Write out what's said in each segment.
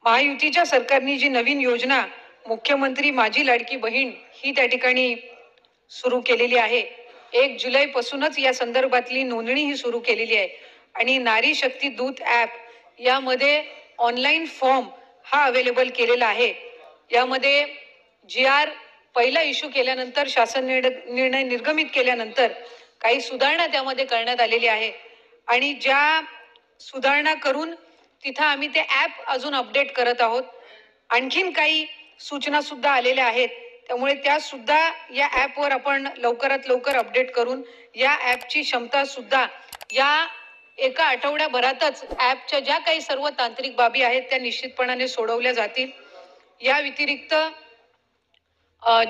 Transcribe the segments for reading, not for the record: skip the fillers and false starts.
महायुतीच्या सरकारने जी नवीन योजना मुख्यमंत्री माझी लाडकी बहीण ही त्या ठिकाणी सुरू केलेली आहे. 1 जुलै पासूनच या संदर्भातली नोंदणी ही सुरू केलेली आहे आणि नारी शक्ती दूत ॲप यामध्ये ऑनलाईन फॉर्म हा अवेलेबल केलेला आहे. यामध्ये GR पहिला इश्यू केल्यानंतर शासन निर्णय निर्गमित केल्यानंतर काही सुधारणा त्यामध्ये करण्यात आलेली आहे आणि ज्या सुधारणा करून तिथं आम्ही ते ॲप अजून अपडेट करत आहोत. आणखीन काही सूचना सुद्धा आलेल्या आहेत, त्यामुळे त्या सुद्धा या ॲपवर आपण लवकरात लवकर अपडेट करून या ॲपची क्षमता सुद्धा या एका आठवड्याभरातच ॲपच्या ज्या काही सर्व तांत्रिक बाबी आहेत त्या निश्चितपणाने सोडवल्या जातील. या व्यतिरिक्त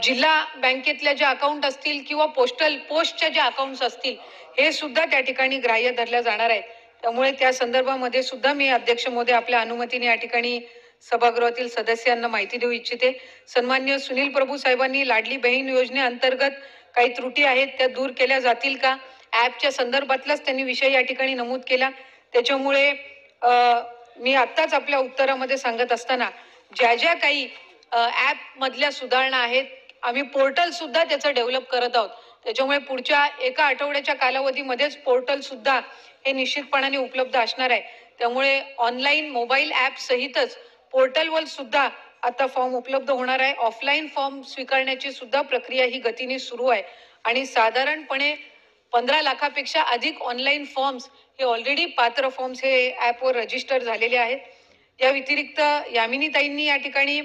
जिल्हा बँकेतल्या ज्या अकाउंट असतील किंवा पोस्टच्या ज्या अकाउंट्स असतील हे सुद्धा त्या ठिकाणी ग्राह्य धरल्या जाणार आहेत. त्यामुळे त्या संदर्भामध्ये सुद्धा मी अध्यक्ष महोदय आपल्या अनुमतीने या ठिकाणी सभागृहातील सदस्यांना माहिती देऊ इच्छिते. सन्माननीय सुनील प्रभू साहेबांनी लाडली बहीण योजनेअंतर्गत काही त्रुटी आहेत त्या दूर केल्या जातील का, ॲपच्या संदर्भातलाच त्यांनी विषय या ठिकाणी नमूद केला. त्याच्यामुळे मी आत्ताच आपल्या उत्तरामध्ये सांगत असताना ज्या ज्या काही ॲप मधल्या सुधारणा आहेत, आम्ही पोर्टल सुद्धा त्याचं डेव्हलप करत आहोत. त्याच्यामुळे पुढच्या एका आठवड्याच्या कालावधीमध्येच पोर्टल सुद्धा हे निश्चितपणाने उपलब्ध असणार आहे. त्यामुळे ऑनलाईन मोबाईल ॲप सहितच पोर्टलवर सुद्धा आता फॉर्म उपलब्ध होणार आहे. ऑफलाईन फॉर्म स्वीकारण्याची सुद्धा प्रक्रिया ही गतीने सुरू आहे आणि साधारणपणे 15 लाखापेक्षा अधिक ऑनलाईन फॉर्म्स हे ऑलरेडी पात्र फॉर्म्स हे ॲपवर रजिस्टर झालेले आहेत. या व्यतिरिक्त यामिनीताईंनी या ठिकाणी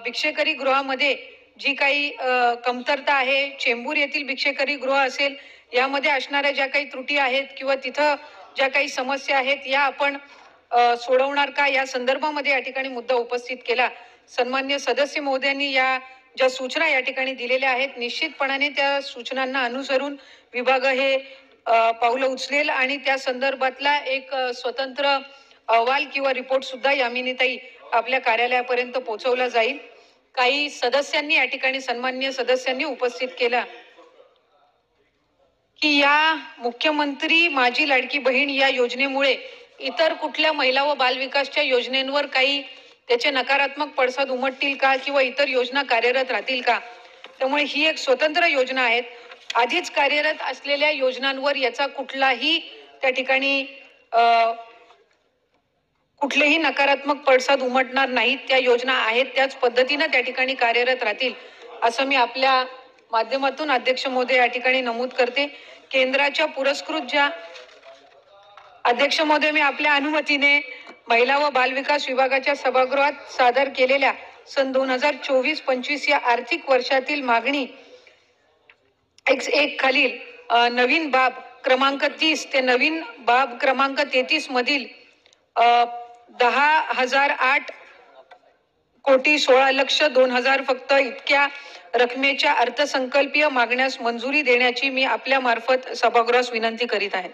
भिक्षेकरी गृहामध्ये जी काही कमतरता आहे, चेंबूर येथील भिक्षेकरी गृह असेल यामध्ये असणाऱ्या ज्या काही त्रुटी आहेत किंवा तिथं ज्या काही समस्या आहेत या आपण सोडवणार का, या संदर्भामध्ये या ठिकाणी मुद्दा उपस्थित केला. सन्मान्य सदस्य महोदयांनी या ज्या सूचना या ठिकाणी दिलेल्या आहेत निश्चितपणाने त्या सूचनांना अनुसरून विभाग हे पावलं उचलेल आणि त्या संदर्भातला एक स्वतंत्र अहवाल किंवा रिपोर्ट सुद्धा यामिनीताई आपल्या कार्यालयापर्यंत पोहोचवला जाईल. काही सदस्यांनी या ठिकाणी सन्माननीय सदस्यांनी उपस्थित केला की या मुख्यमंत्री माझी लाडकी बहीण या योजनेमुळे इतर कुठल्या महिला व बालविकासच्या योजनेंवर काही त्याचे नकारात्मक पडसाद उमटतील का किंवा इतर योजना कार्यरत राहतील का. त्यामुळे ही एक स्वतंत्र योजना आहे. आधीच कार्यरत असलेल्या योजनांवर याचा कुठलाही त्या ठिकाणी कुठलेही नकारात्मक पडसाद उमटणार नाहीत. त्या योजना आहेत त्याच पद्धतीने त्या ठिकाणी कार्यरत राहतील असं मी आपल्या माध्यमातून अध्यक्ष महोदय या ठिकाणी नमूद करते. केंद्राच्या पुरस्कृत ज्या अध्यक्ष महोदय मी आपल्या अनुमतीने महिला व बालविकास विभागाच्या सभागृहात सादर केलेल्या सन 2024-25 या आर्थिक वर्षातील मागणी एक खालील नवीन बाब क्रमांक 30 ते नवीन बाब क्रमांक 33 मधील 10,008 कोटी 16,02,000 फक्त इतक्या रकमेच्या अर्थसंकल्पीय मागण्यास मंजुरी देण्याची मी आपल्या मार्फत सभागृहास विनंती करीत आहे.